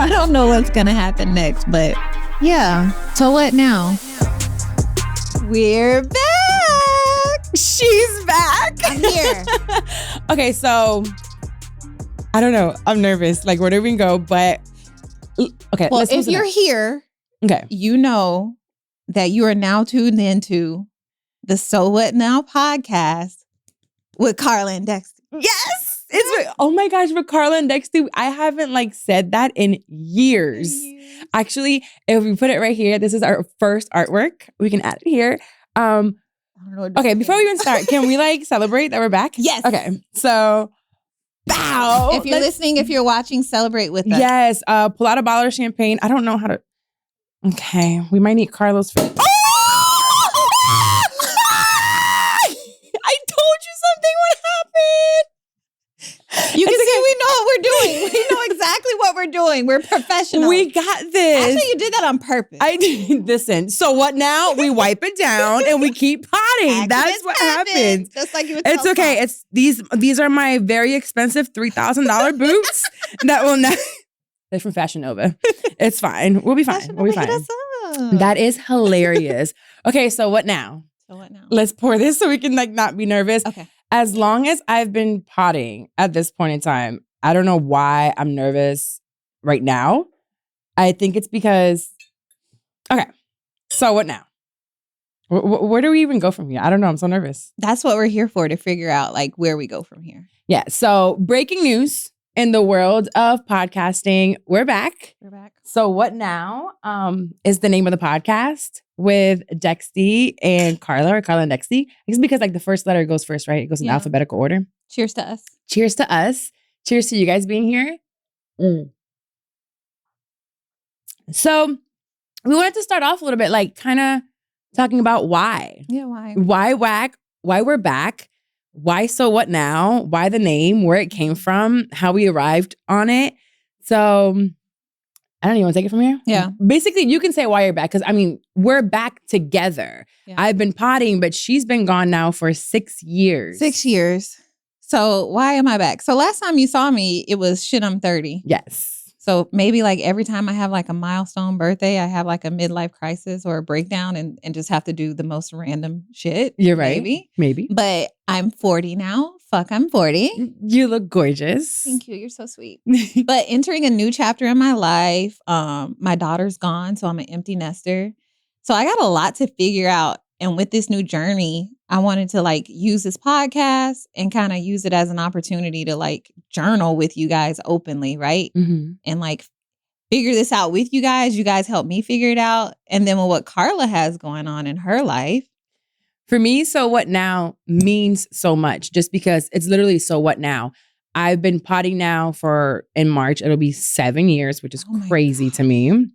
I don't know what's going to happen next, but yeah. So what now? We're back. She's back. I'm here. Okay, so I don't know. I'm nervous. Like, where do we go? But okay. Well, if you're here, okay, you know that you are now tuned into the So What Now podcast with Carla and Dexter. Yes. Oh my gosh, with Carla and Dexter, I haven't said that in years. Actually, if we put it right here, this is our first artwork. We can add it here. Okay, before we even start, can we celebrate that we're back? Yes. Okay, so bow. If you're listening, if you're watching, celebrate with us. Yes. Pull out a bottle of champagne. I don't know how to. Okay, we might need Carlos for. Oh! I told you something would happen. You can see we know what we're doing. We know exactly what we're doing. We're professional. We got this. Actually, you did that on purpose. I did. Listen, so what now? We wipe it down and we keep potting. That's what happens. Just like you would It's okay. Mom. It's these are my very expensive $3,000 boots that will not. They're from Fashion Nova. It's fine. We'll be fine. We'll be fine. That is hilarious. Okay, so what now? So what now? Let's pour this so we can not be nervous. Okay. As long as I've been potting at this point in time, I don't know why I'm nervous right now. I think it's because, okay, so what now? Where do we even go from here? I don't know. I'm so nervous. That's what we're here for, to figure out where we go from here. Yeah. So breaking news in the world of podcasting. We're back. We're back. So what now is the name of the podcast with Dexty and Carla, or Carla and Dexty. It's because the first letter goes first, right? It goes in alphabetical order. Cheers to us. Cheers to us. Cheers to you guys being here. So we wanted to start off a little bit, kind of talking about why. Yeah, why? Why we're back. Why So What Now? Why the name? Where it came from? How we arrived on it. So I don't even want to take it from here. Yeah. Basically, you can say why you're back because, we're back together. Yeah. I've been potting, but she's been gone now for 6 years. 6 years. So why am I back? So last time you saw me, it was shit, I'm 30. Yes. So maybe every time I have a milestone birthday, I have a midlife crisis or a breakdown and just have to do the most random shit. You're right. Maybe. But I'm 40 now. Fuck, I'm 40. You look gorgeous. Thank you. You're so sweet. But entering a new chapter in my life, my daughter's gone, so I'm an empty nester. So I got a lot to figure out. And with this new journey, I wanted to use this podcast and kind of use it as an opportunity to journal with you guys openly, right? Mm-hmm. And figure this out with you guys. You guys help me figure it out. And then with what Carla has going on in her life. For me, So What Now means so much just because it's literally so what now. I've been potting now in March, it'll be 7 years, which is crazy to me.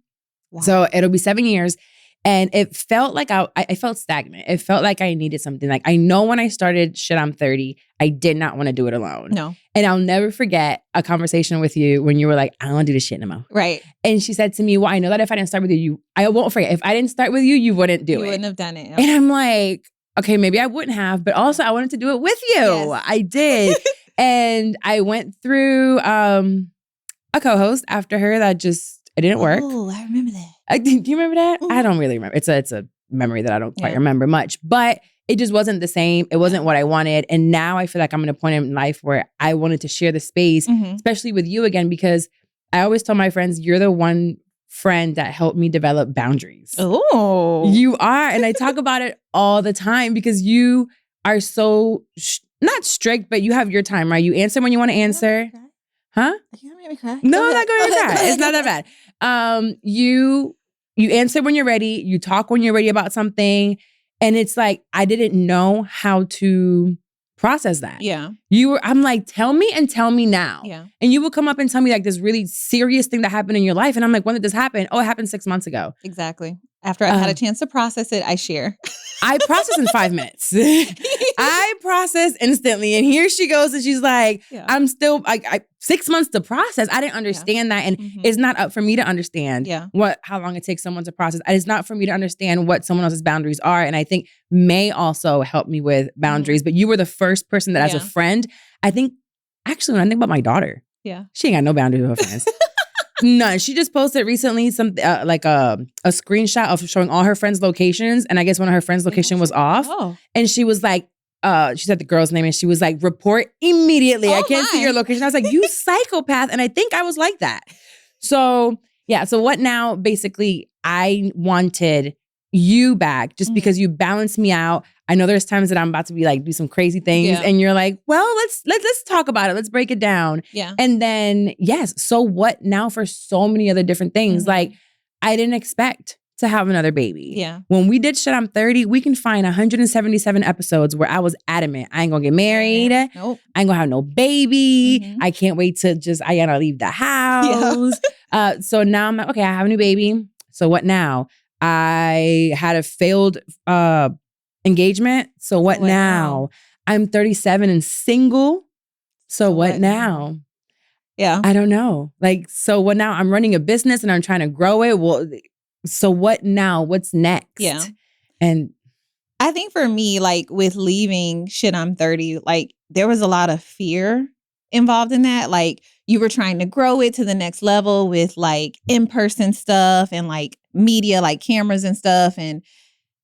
Wow. So it'll be 7 years. And it felt like I felt stagnant. It felt like I needed something. I know when I started Shit, I'm 30, I did not want to do it alone. No. And I'll never forget a conversation with you when you were like, I don't want to do this shit no more. Right. And she said to me, well, I know that if I didn't start with you, I won't forget. If I didn't start with you, you wouldn't do it. You wouldn't have done it. And I'm like, okay, maybe I wouldn't have, but also I wanted to do it with you. Yes. I did. And I went through a co-host after her that it didn't work. Oh, I remember that. Do you remember that? Mm-hmm. I don't really remember. It's a memory that I don't quite remember much, but it just wasn't the same. It wasn't what I wanted. And now I feel like I'm at a point in life where I wanted to share the space, especially with you again, because I always tell my friends, you're the one friend that helped me develop boundaries. Oh, you are. And I talk about it all the time because you are so not strict, but you have your time, right? You answer when you want to answer. Huh? You gonna make me cry? No, I'm not going to cry. It's not that bad. You answer when you're ready. You talk when you're ready about something. And it's I didn't know how to process that. Yeah. I'm like, tell me and tell me now. Yeah. And you will come up and tell me this really serious thing that happened in your life. And I'm like, when did this happen? Oh, it happened 6 months ago. Exactly. After I've had a chance to process it, I share. I process in 5 minutes. I process instantly. And here she goes and she's like, I'm still 6 months to process. I didn't understand that. And it's not up for me to understand how long it takes someone to process. It's not for me to understand what someone else's boundaries are. And I think May also helped me with boundaries. But you were the first person that as a friend, I think, actually, when I think about my daughter, she ain't got no boundaries with her friends. None. She just posted recently something like a screenshot of showing all her friends' locations, and I guess one of her friends' location was off. Oh. And she was like, she said the girl's name, and she was like, report immediately. I can't see your location. I was like, you psychopath. And I think I was like that. So yeah. So what now? Basically, I wanted you back just because you balanced me out. I know there's times that I'm about to be like, do some crazy things. And you're like, well, let's talk about it. Let's break it down. Yeah. And then, yes. So what now for so many other different things? Like, I didn't expect to have another baby. Yeah. When we did Shit I'm 30, we can find 177 episodes where I was adamant. I ain't gonna get married. Nope. I ain't gonna have no baby. I can't wait to I gotta leave the house. So now I'm like, okay, I have a new baby. So what now? I had a failed engagement. So what now? I'm 37 and single. So what now? Yeah. I don't know. Like, so what now? I'm running a business and I'm trying to grow it. Well, so what now? What's next? Yeah. And I think for me, like with leaving Shit I'm 30, like there was a lot of fear involved in that. Like you were trying to grow it to the next level with like in-person stuff and like media, like cameras and stuff. And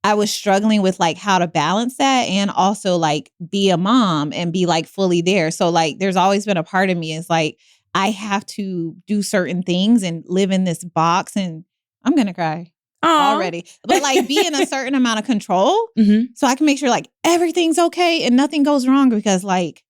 I was struggling with like how to balance that and also like be a mom and be like fully there. So like there's always been a part of me is like I have to do certain things and live in this box, and I'm gonna cry already. But like be in a certain amount of control so I can make sure like everything's okay and nothing goes wrong, because like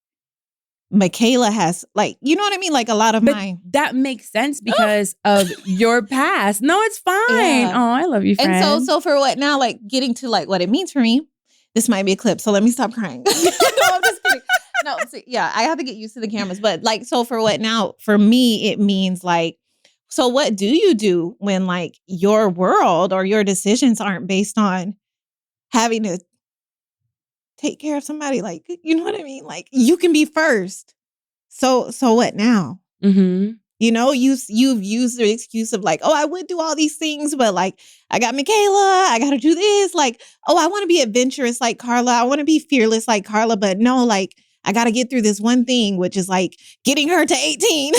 Michaela has like, you know what I mean? Like a lot of that makes sense because of your past. No, it's fine. Yeah. Oh, I love you, friend. And so for what now, like getting to like what it means for me, this might be a clip. So let me stop crying. No, I'm just kidding. No, yeah, I have to get used to the cameras. But like, so for what now, for me, it means like, so what do you do when like your world or your decisions aren't based on having to take care of somebody? Like, you know what I mean? Like you can be first. So what now? You know, you've used the excuse of like, oh, I would do all these things, but like I got Michaela, I got to do this. Like, oh, I want to be adventurous like Carla. I want to be fearless like Carla, but no, like I got to get through this one thing, which is like getting her to 18,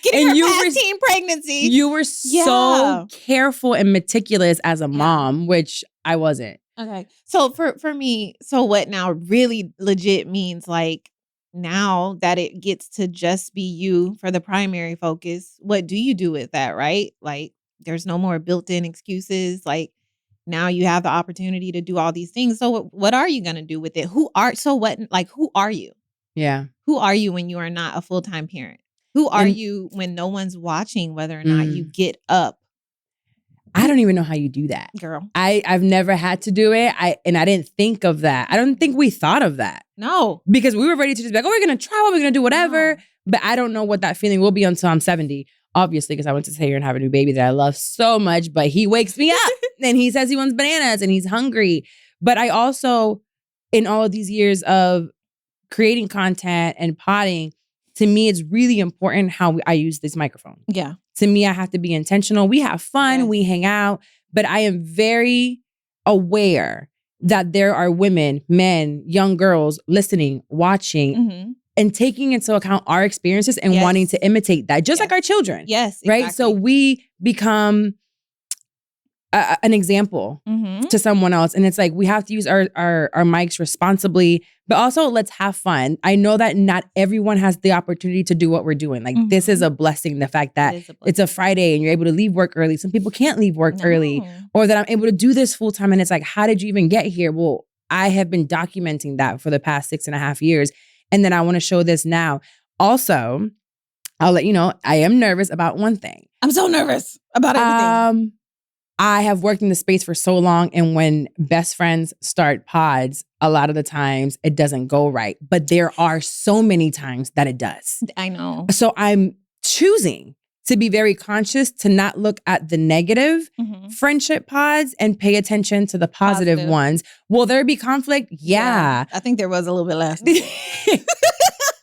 getting her past teen pregnancy. You were so careful and meticulous as a mom, which I wasn't. Okay. So for me, so what now really legit means like now that it gets to just be you for the primary focus, what do you do with that, right? Like there's no more built-in excuses. Like now you have the opportunity to do all these things. So what are you going to do with it? Who are you? Yeah. Who are you when you are not a full-time parent? Who are you when no one's watching whether or not you get up? I don't even know how you do that. Girl. I've never had to do it. I didn't think of that. I don't think we thought of that. No. Because we were ready to just be like, oh, we're going to travel, we're going to do whatever. No. But I don't know what that feeling will be until I'm 70. Obviously, because I went to sit here and have a new baby that I love so much, but he wakes me up and he says he wants bananas and he's hungry. But I also, in all of these years of creating content and potting, to me, it's really important how I use this microphone. Yeah. To me, I have to be intentional. We have fun, we hang out, but I am very aware that there are women, men, young girls listening, watching, and taking into account our experiences and wanting to imitate that, just like our children. Yes, exactly. Right? So we become an example to someone else. And it's like, we have to use our mics responsibly, but also let's have fun. I know that not everyone has the opportunity to do what we're doing. Like this is a blessing. The fact that it's a Friday and you're able to leave work early. Some people can't leave work early, or that I'm able to do this full time. And it's like, how did you even get here? Well, I have been documenting that for the past 6.5 years. And then I want to show this now. Also, I'll let you know, I am nervous about one thing. I'm so nervous about everything. I have worked in the space for so long, and when best friends start pods, a lot of the times it doesn't go right. But there are so many times that it does. I know. So I'm choosing to be very conscious to not look at the negative friendship pods and pay attention to the positive ones. Will there be conflict? Yeah. I think there was a little bit last. I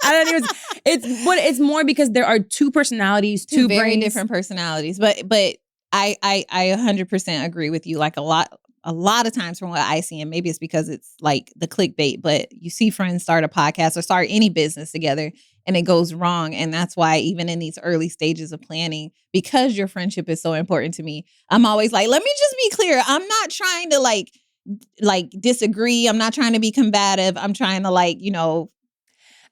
don't even. It's more because there are two personalities, two very brains. different personalities, but. I 100% agree with you. Like a lot of times from what I see, and maybe it's because it's like the clickbait, but you see friends start a podcast or start any business together and it goes wrong. And that's why even in these early stages of planning, because your friendship is so important to me, I'm always like, let me just be clear. I'm not trying to like disagree. I'm not trying to be combative. I'm trying to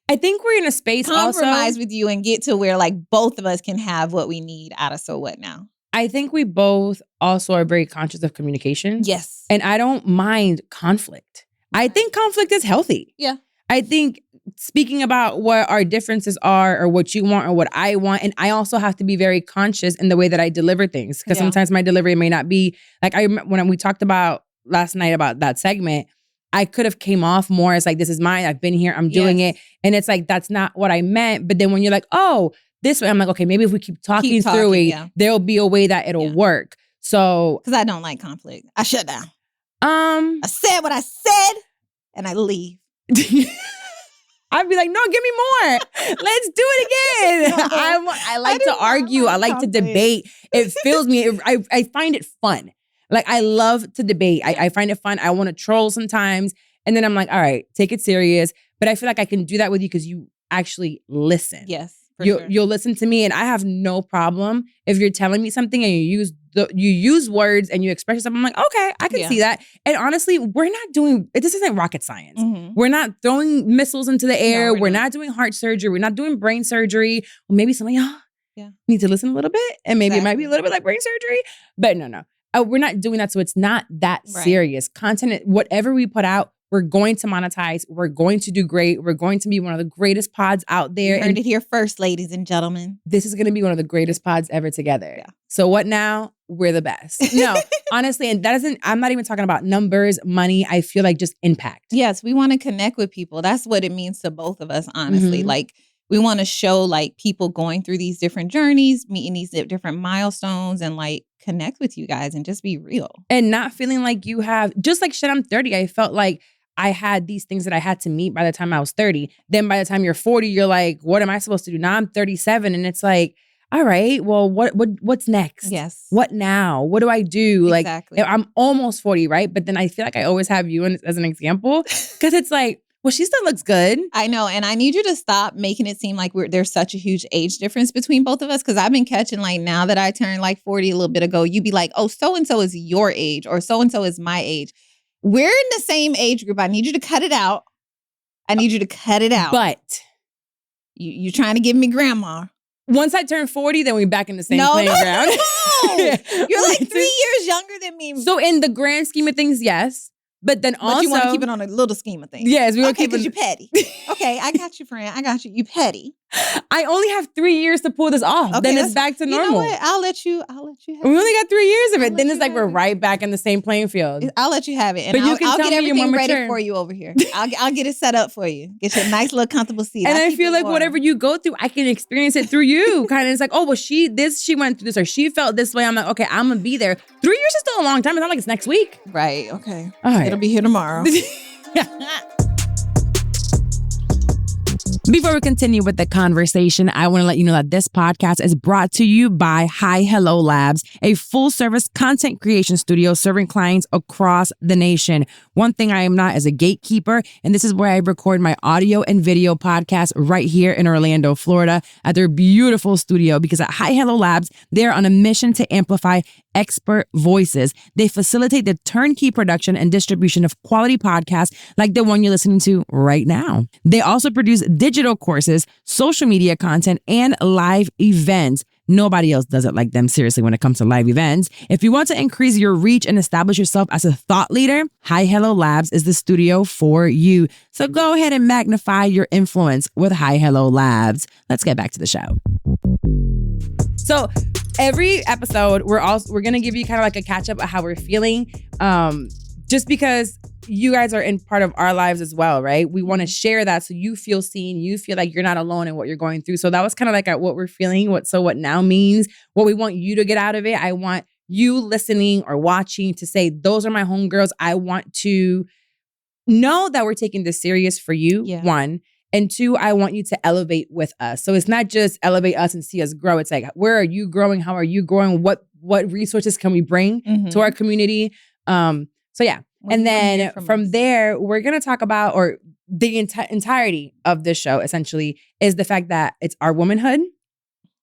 I think we're in a space compromise with you and get to where like both of us can have what we need out of So What Now. I think we both also are very conscious of communication. Yes. And I don't mind conflict. I think conflict is healthy. Yeah. I think speaking about what our differences are or what you want or what I want. And I also have to be very conscious in the way that I deliver things. Because sometimes my delivery may not be like when we talked about last night about that segment, I could have came off more as like, this is mine. I've been here. I'm doing it. And it's like, that's not what I meant. But then when you're like, oh, this way, I'm like, okay, maybe if we keep talking through it, there'll be a way that it'll work. So. Because I don't like conflict. I shut down. I said what I said and I leave. I'd be like, no, give me more. Let's do it again. I like to argue. I like to debate. It fills me. I find it fun. Like, I love to debate. I find it fun. I want to troll sometimes. And then I'm like, all right, take it serious. But I feel like I can do that with you because you actually listen. Yes. You'll listen to me, and I have no problem if you're telling me something and you use words and you express yourself. I'm like, okay, I can see that. And honestly, we're not doing this isn't rocket science. Mm-hmm. We're not throwing missiles into the air. No, we're not doing heart surgery. We're not doing brain surgery. Well, maybe some of y'all need to listen a little bit, and maybe it might be a little bit like brain surgery. But no. We're not doing that, so it's not that serious. Content, whatever we put out, we're going to monetize. We're going to do great. We're going to be one of the greatest pods out there. You heard it here first, ladies and gentlemen. This is going to be one of the greatest pods ever together. Yeah. So what now? We're the best. No, honestly, and I'm not even talking about numbers, money. I feel like just impact. Yes, we want to connect with people. That's what it means to both of us, honestly. Mm-hmm. Like, we want to show like people going through these different journeys, meeting these different milestones, and like connect with you guys and just be real. And not feeling like you have, just like shit, I'm 30. I felt like I had these things that I had to meet by the time I was 30. Then by the time you're 40, you're like, what am I supposed to do? Now I'm 37 and it's like, all right, well, what's next? Yes. What now? What do I do? Exactly. Like, I'm almost 40, right? But then I feel like I always have you as an example because it's like, well, she still looks good. I know. And I need you to stop making it seem like there's such a huge age difference between both of us. Because I've been catching like now that I turned like 40 a little bit ago, you'd be like, oh, so-and-so is your age or so-and-so is my age. We're in the same age group. I need you to cut it out. But you're trying to give me grandma. Once I turn 40, then we're back in the same playing ground. No. You're like 3 years younger than me. So in the grand scheme of things, yes. But then also, you want to keep it on a little scheme of things. Yes, we want to keep it. Because you're petty. Okay, I got you, friend. I got you. You petty. I only have 3 years to pull this off. Okay, then it's back to normal. You know what? I'll let you have it. We only got 3 years of it. Then it's like we're right back in the same playing field. I'll let you have it. And I'll get everything ready for you over here. I'll get it set up for you. Get you a nice little comfortable seat. And I feel like whatever you go through, I can experience it through you. Kind of, it's like, oh, well, she went through this or she felt this way. I'm like, okay, I'm going to be there. 3 years is still a long time. It's not like it's next week. Right. Okay. All right. It'll be here tomorrow. Before we continue with the conversation, I want to let you know that this podcast is brought to you by Hi Hello Labs, a full-service content creation studio serving clients across the nation. One thing I am not is a gatekeeper, and this is where I record my audio and video podcast right here in Orlando, Florida, at their beautiful studio, because at Hi Hello Labs, they're on a mission to amplify expert voices. They facilitate the turnkey production and distribution of quality podcasts like the one you're listening to right now. They also produce digital courses, social media content, and live events. Nobody else does it like them, seriously, when it comes to live events. If you want to increase your reach and establish yourself as a thought leader, Hi Hello Labs is the studio for you. So go ahead and magnify your influence with Hi Hello Labs. Let's get back to the show. So every episode, we're going to give you kind of like a catch up of how we're feeling. Just because you guys are in part of our lives as well, right? We want to share that so you feel seen, you feel like you're not alone in what you're going through. So that was kind of like what we're feeling, what now means, what we want you to get out of it. I want you listening or watching to say, those are my homegirls. I want to know that we're taking this serious for you, one. And two, I want you to elevate with us. So it's not just elevate us and see us grow. It's like, where are you growing? How are you growing? What resources can we bring to our community? So yeah. And then from there, we're going to talk about, or the entirety of this show essentially is the fact that it's our womanhood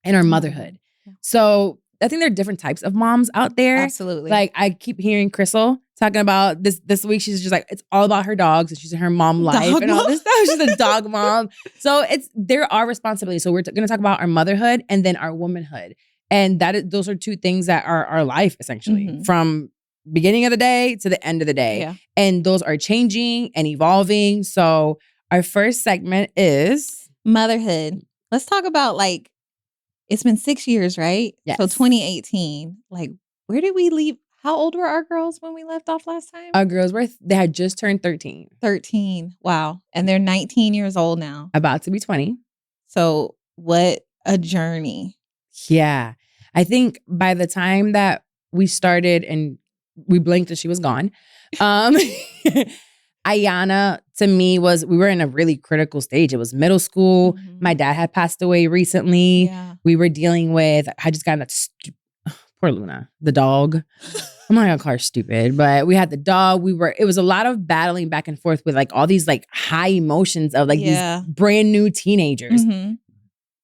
and our motherhood. Yeah. So I think there are different types of moms out there. Absolutely. Like I keep hearing Crystal talking about this week. She's just like, it's all about her dogs and she's in her mom life and all this stuff. She's a dog mom. So there are responsibilities. So we're going to talk about our motherhood and then our womanhood. And those are two things that are our life essentially from beginning of the day to the end of the day. Yeah. And those are changing and evolving. So our first segment is motherhood. Let's talk about like, it's been 6 years, right? Yes. So 2018, like where did we leave? How old were our girls when we left off last time? Our girls they had just turned 13. 13. Wow. And they're 19 years old now. About to be 20. So what a journey. Yeah. I think by the time that we started and we blinked and she was gone, Ayana, to me, we were in a really critical stage. It was middle school. My dad had passed away recently. Yeah. We were dealing with, I just got that poor Luna, the dog. I'm not gonna call her stupid, but we had the dog. It was a lot of battling back and forth with like all these like high emotions of like these brand new teenagers.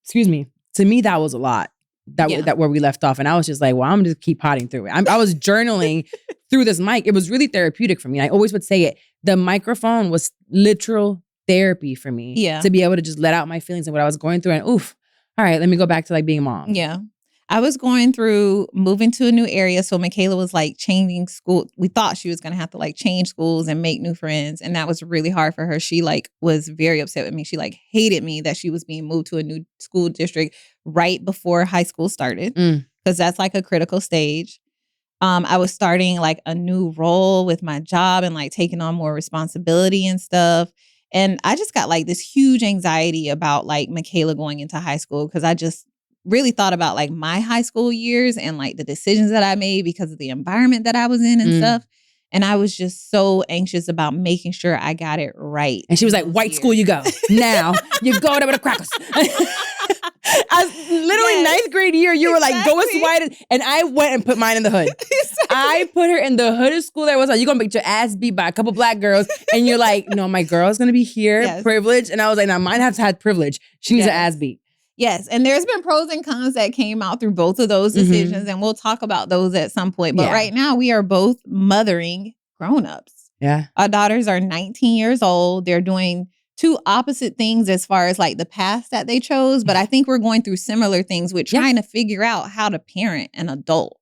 Excuse me. To me, that was a lot. That where we left off. And I was just like, well, I'm gonna just keep potting through it. I was journaling through this mic. It was really therapeutic for me. I always would say it. The microphone was literal therapy for me. Yeah. To be able to just let out my feelings and what I was going through. And all right, let me go back to like being a mom. Yeah. I was going through moving to a new area. So Michaela was like changing school. We thought she was going to have to like change schools and make new friends. And that was really hard for her. She like was very upset with me. She like hated me that she was being moved to a new school district right before high school started. Because that's like a critical stage. I was starting like a new role with my job and like taking on more responsibility and stuff. And I just got like this huge anxiety about like Michaela going into high school because I just really thought about like my high school years and like the decisions that I made because of the environment that I was in and stuff. And I was just so anxious about making sure I got it right. And she was like, white school you go. Now you go there with the crackers. Literally ninth grade year, you were like, go as white. And I went and put mine in the hood. I put her in the hood of school. There was like, you're going to get your ass beat by a couple black girls. And you're like, no, my girl's going to be here, privileged. And I was like, now mine has had privilege. She needs an ass beat. Yes. And there's been pros and cons that came out through both of those decisions. And we'll talk about those at some point. But right now we are both mothering grownups. Yeah. Our daughters are 19 years old. They're doing two opposite things as far as like the paths that they chose. But I think we're going through similar things with trying to figure out how to parent an adult.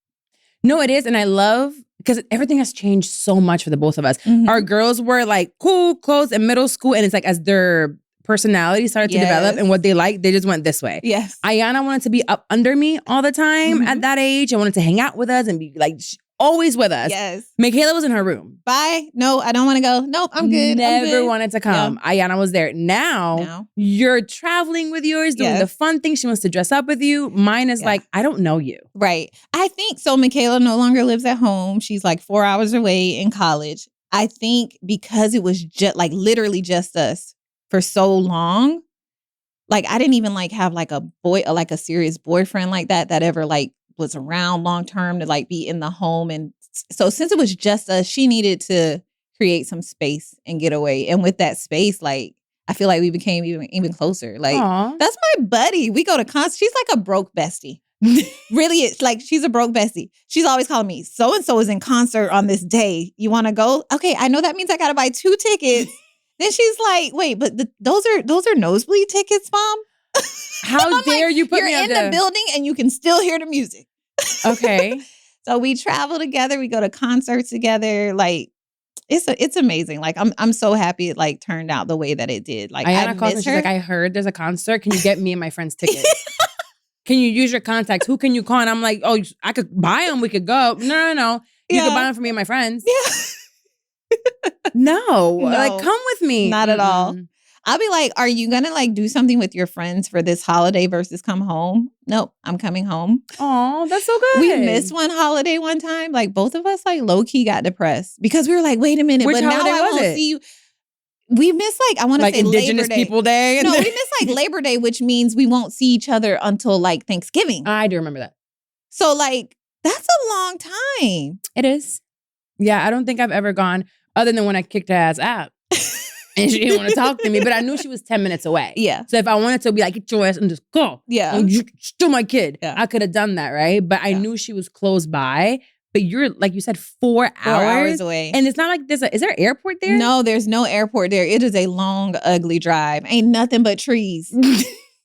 No, it is. And I love, because everything has changed so much for the both of us. Our girls were like cool, close in middle school. And it's like as their personality started to develop and what they like, they just went this way. Yes. Ayana wanted to be up under me all the time at that age. I wanted to hang out with us and be like always with us. Yes. Michaela was in her room. Bye. No, I don't want to go. Nope, I'm good. Never wanted to come. Yeah. Ayana was there. Now you're traveling with yours, doing the fun thing. She wants to dress up with you. Mine is like, I don't know you. Right. I think so. Michaela no longer lives at home. She's like 4 hours away in college. I think because it was just like literally just us for so long, like I didn't even like have like a like a serious boyfriend like that ever like was around long term to like be in the home. And so since it was just us, she needed to create some space and get away. And with that space, like I feel like we became even closer. Like that's my buddy. We go to concerts. She's like a broke bestie. Really, it's like she's a broke bestie. She's always calling me, so and so is in concert on this day. You want to go? Okay, I know that means I got to buy 2 tickets. Then she's like, wait, but those are nosebleed tickets, Mom? How dare you put me You're in the building and you can still hear the music. Okay. So we travel together. We go to concerts together. Like, it's amazing. Like, I'm so happy it like turned out the way that it did. Like, Ayana calls me, she's like, I heard there's a concert. Can you get me and my friends tickets? Can you use your contacts? Who can you call? And I'm like, oh, I could buy them. We could go. No. You could buy them for me and my friends. Yeah. No, like come with me. Not at all. I'll be like, are you gonna like do something with your friends for this holiday versus come home? Nope, I'm coming home. Oh, that's so good. We missed one holiday one time. Like both of us like low key got depressed because we were like, wait a minute, which but now I won't see you. We miss like I want to say Indigenous Labor Day. People Day. No, we miss like Labor Day, which means we won't see each other until like Thanksgiving. I do remember that. So like that's a long time. It is. Yeah, I don't think I've ever gone. Other than when I kicked her ass out. And she didn't want to talk to me, but I knew she was 10 minutes away. Yeah. So if I wanted to be like, get your ass and just go. Yeah. You still my kid. Yeah. I could have done that, right? But I knew she was close by. But you're, like you said, 4 hours away. And it's not like is there an airport there? No, there's no airport there. It is a long, ugly drive. Ain't nothing but trees.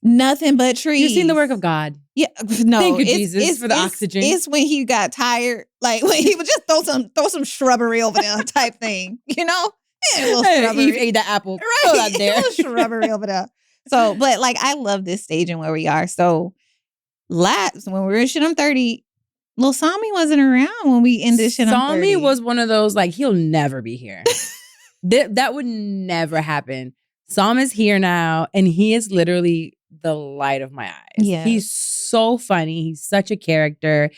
Nothing but trees. You've seen the work of God. Yeah. No. Thank you, Jesus, for the oxygen. It's when he got tired. Like when he would just throw some shrubbery over there type thing. You know? Yeah, a little shrubbery. Eve ate that apple. Right. Throw that there. A little shrubbery over there. So, but like I love this stage and where we are. So when we were in Shit I'm 30, Lil Sami wasn't around when we ended Shit I'm 30. Sami was one of those, like, he'll never be here. That would never happen. Sam is here now, and he is literally the light of my eyes. Yeah. He's so funny. He's such a character.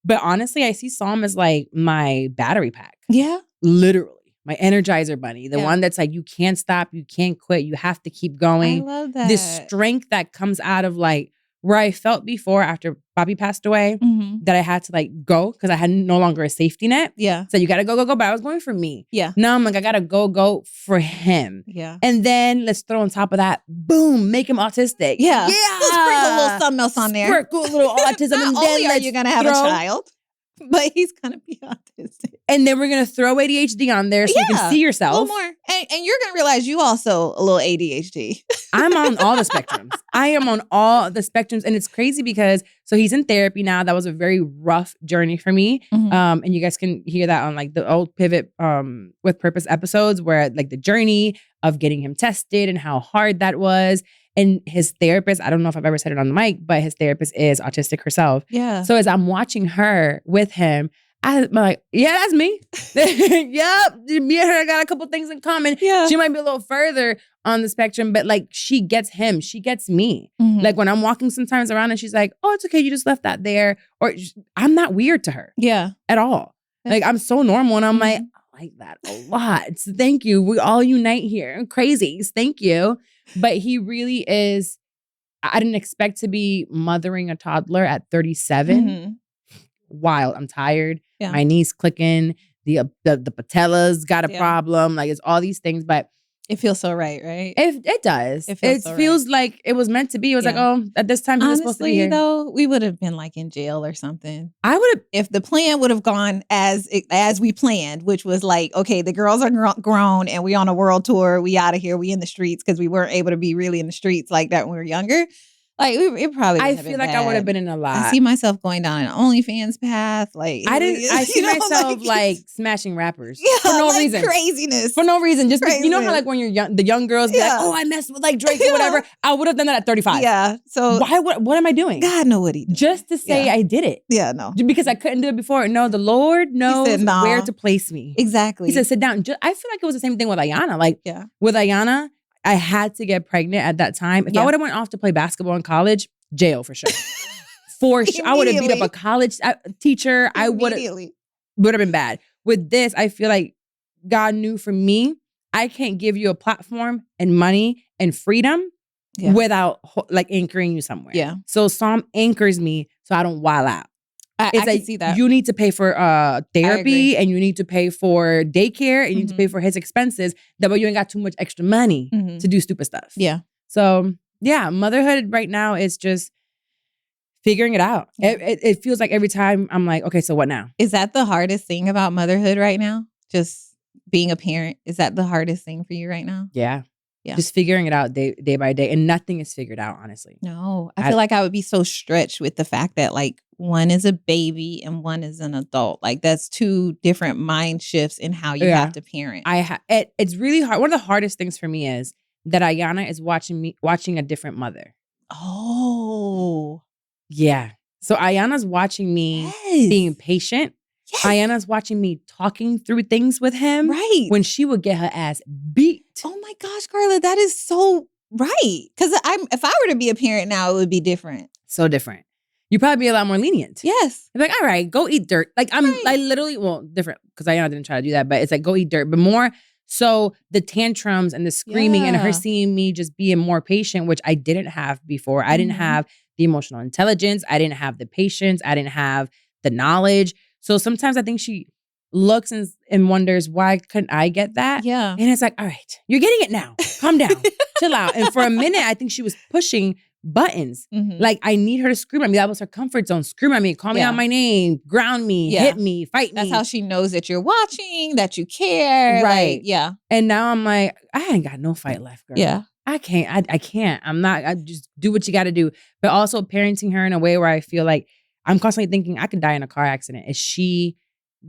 But honestly, I see Sam as like my battery pack. Yeah. Literally. My Energizer bunny. The one that's like, you can't stop, you can't quit, you have to keep going. I love that. This strength that comes out of like where I felt before after Bobby passed away, that I had to like go because I had no longer a safety net. Yeah. So you gotta go. But I was going for me. Yeah. Now I'm like, I gotta go for him. Yeah. And then let's throw on top of that, boom, make him autistic. Yeah. Yeah. Let's sprinkle a little something else on there. Sprinkle a little autism. Not And only then are you gonna have a child, but he's gonna be autistic. And then we're gonna throw ADHD on there so you can see yourself. A little more. And you're gonna realize you also a little ADHD. I'm on all the spectrums. I am on all the spectrums. And it's crazy because, so he's in therapy now. That was a very rough journey for me. And you guys can hear that on like the old Pivot with Purpose episodes where like the journey of getting him tested and how hard that was. And his therapist, I don't know if I've ever said it on the mic, but his therapist is autistic herself. Yeah. So as I'm watching her with him, I'm like, yeah, that's me. Yep. Me and her got a couple things in common. Yeah. She might be a little further on the spectrum, but like she gets him. She gets me. Like when I'm walking sometimes around and she's like, oh, it's okay. You just left that there. Or I'm not weird to her. Yeah. At all. Like I'm so normal and I'm like, I like that a lot. So thank you. We all unite here. Crazies. Thank you. But he really is, I didn't expect to be mothering a toddler at 37. Wild. I'm tired. Yeah. My knees clicking. The patellas got a problem. Like it's all these things, but it feels so right? It does. It feels like it was meant to be. It was like, oh, at this time he was supposed to be here. Though, we would have been like in jail or something. I would have, if the plan would have gone as we planned, which was like, okay, the girls are grown and we on a world tour. We out of here. We in the streets because we weren't able to be really in the streets like that when we were younger. Like it probably. I feel like I would have been in a lot. I see myself going down an OnlyFans path. Like I see myself like smashing rappers for no like reason, craziness for no reason. Just you know how like when you're young, the young girls be like, oh, I messed with like Drake or whatever. I would have done that at 35. Yeah. So what am I doing? God know what he did. Just to say I did it. Yeah. No. Because I couldn't do it before. No, the Lord knows where to place me. Exactly. He said, sit down. I feel like it was the same thing with Ayana. Like with Ayana, I had to get pregnant at that time. If I would have went off to play basketball in college, jail for sure. For sure. I would have beat up a college teacher. I would have been bad. With this, I feel like God knew for me, I can't give you a platform and money and freedom without like anchoring you somewhere. Yeah. So Psalm anchors me so I don't wild out. I can see that. You need to pay for therapy and you need to pay for daycare and you need to pay for his expenses. That way you ain't got too much extra money to do stupid stuff. Yeah. So yeah, motherhood right now is just figuring it out. It feels like every time I'm like, okay, so what now? Is that the hardest thing about motherhood right now? Just being a parent? Is that the hardest thing for you right now? Yeah. Just figuring it out day by day. And nothing is figured out, honestly. No. I feel like I would be so stretched with the fact that like one is a baby and one is an adult. Like that's two different mind shifts in how you have to parent. It's really hard. One of the hardest things for me is that Ayana is watching a different mother. Oh. Yeah. So Ayana's watching me being patient. Yes. Ayana's watching me talking through things with him. Right. When she would get her ass beat. Oh my gosh, Carla, that is so right. Because if I were to be a parent now, it would be different. So different. You'd probably be a lot more lenient. Yes. I'd be like, all right, go eat dirt. Like I literally, different because Ayana didn't try to do that, but it's like go eat dirt. But more so the tantrums and the screaming and her seeing me just being more patient, which I didn't have before. I didn't have the emotional intelligence. I didn't have the patience. I didn't have the knowledge. So sometimes I think looks and wonders, why couldn't I get that? Yeah. And it's like, all right, you're getting it now. Calm down. Chill out. And for a minute, I think she was pushing buttons. Like, I need her to scream at me. That was her comfort zone. Scream at me, call me out my name, ground me, hit me, fight me. That's how she knows that you're watching, that you care. Right. Like, yeah. And now I'm like, I ain't got no fight left, girl. Yeah. I can't. I can't. I just do what you got to do. But also parenting her in a way where I feel like I'm constantly thinking I could die in a car accident. Is she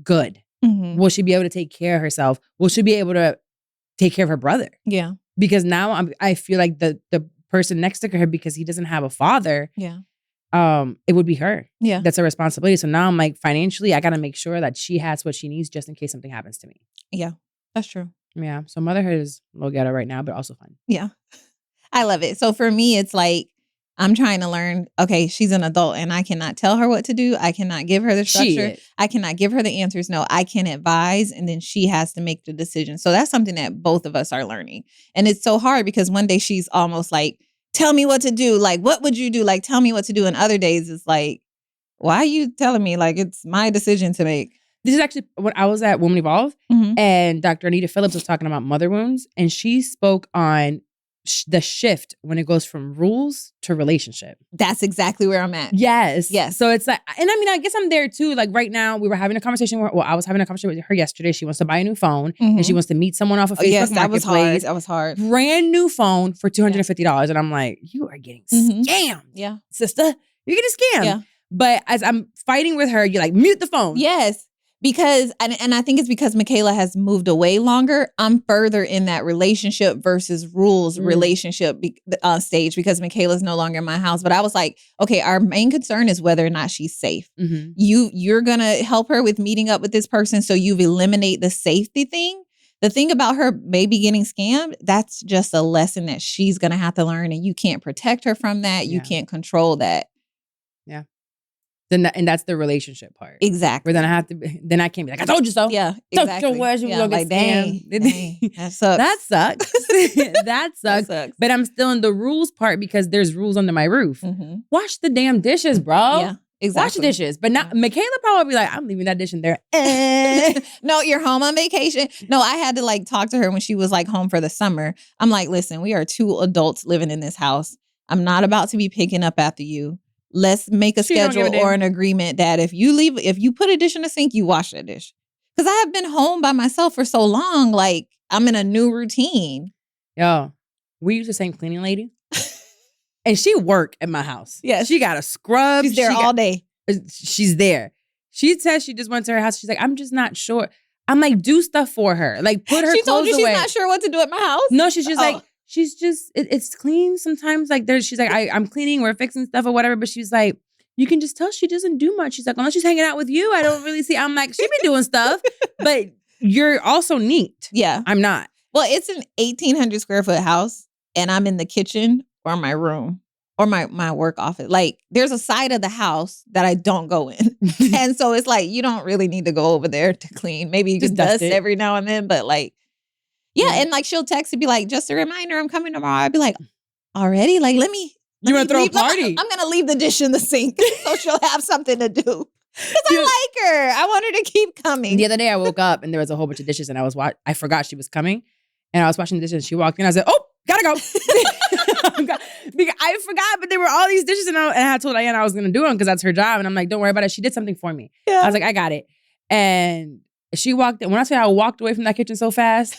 good? Will she be able to take care of herself? Will she be able to take care of her brother? Yeah. Because now I feel like the person next to her, because he doesn't have a father, it would be her. Yeah. That's a responsibility. So now I'm like, financially, I got to make sure that she has what she needs just in case something happens to me. Yeah, that's true. Yeah. So motherhood is a little ghetto right now, but also fun. Yeah. I love it. So for me, it's like, I'm trying to learn, okay, she's an adult and I cannot tell her what to do. I cannot give her the structure. I cannot give her the answers. No, I can advise, and then she has to make the decision. So that's something that both of us are learning. And it's so hard because one day she's almost like, tell me what to do. Like, what would you do? Like, tell me what to do. And other days it's like, why are you telling me? Like, it's my decision to make. This is actually when I was at Women Evolve, and Dr. Anita Phillips was talking about mother wounds, and she spoke on the shift when it goes from rules to relationship. That's exactly where I'm at. Yes. Yes. So it's like, and I mean, I guess I'm there too. Like right now, we were having a conversation I was having a conversation with her yesterday. She wants to buy a new phone and she wants to meet someone off of Facebook yes, that was hard. Marketplace. That was hard. Brand new phone for $250. And I'm like, you are getting scammed. Yeah. Sister, you're getting scammed. Yeah. But as I'm fighting with her, you're like, mute the phone. Yes. Because, and I think it's because Michaela has moved away longer. I'm further in that relationship versus rules relationship stage because Michaela's no longer in my house. But I was like, okay, our main concern is whether or not she's safe. You're going to help her with meeting up with this person. So you've eliminated the safety thing. The thing about her maybe getting scammed, that's just a lesson that she's going to have to learn. And you can't protect her from that. You can't control that. Yeah. And that's the relationship part. Exactly. Where then I can't be like, I told you so. Yeah, exactly. Like, dang, that sucks. That sucks. That sucks. But I'm still in the rules part because there's rules under my roof. Wash the damn dishes, bro. Yeah, exactly. Wash the dishes. But now Michaela probably be like, I'm leaving that dish in there. No, you're home on vacation. No, I had to like talk to her when she was like home for the summer. I'm like, listen, we are two adults living in this house. I'm not about to be picking up after you. Let's make a schedule or an agreement that if you put a dish in the sink, you wash that dish. Because I have been home by myself for so long, like I'm in a new routine. Yo, we use the same cleaning lady. And she work at my house. Yeah. She got a scrub. She's there all day. She's there. She says she just went to her house. She's like, I'm just not sure. I'm like, do stuff for her. Like put her clothes away. She told you she's not sure what to do at my house? No, she's just like, she's just, it's clean sometimes. Like she's like, I'm cleaning, we're fixing stuff or whatever. But she's like, you can just tell she doesn't do much. She's like, unless she's hanging out with you, I don't really see. I'm like, she be doing stuff, but you're also neat. Yeah. I'm not. Well, it's an 1,800 square foot house and I'm in the kitchen or my room or my work office. Like there's a side of the house that I don't go in. And so it's like, you don't really need to go over there to clean. Maybe you just dust every now and then, but like, yeah, and like she'll text and be like, just a reminder, I'm coming tomorrow. I'd be like, already? Like, let me want to throw a party? I'm going to leave the dish in the sink so she'll have something to do. Because I like her. I want her to keep coming. The other day I woke up and there was a whole bunch of dishes and I forgot she was coming. And I was washing the dishes and she walked in. I said, oh, gotta go. Because I forgot, but there were all these dishes and I told Diana I was going to do them because that's her job. And I'm like, don't worry about it. She did something for me. Yeah. I was like, I got it. And she walked in. When I say I walked away from that kitchen so fast,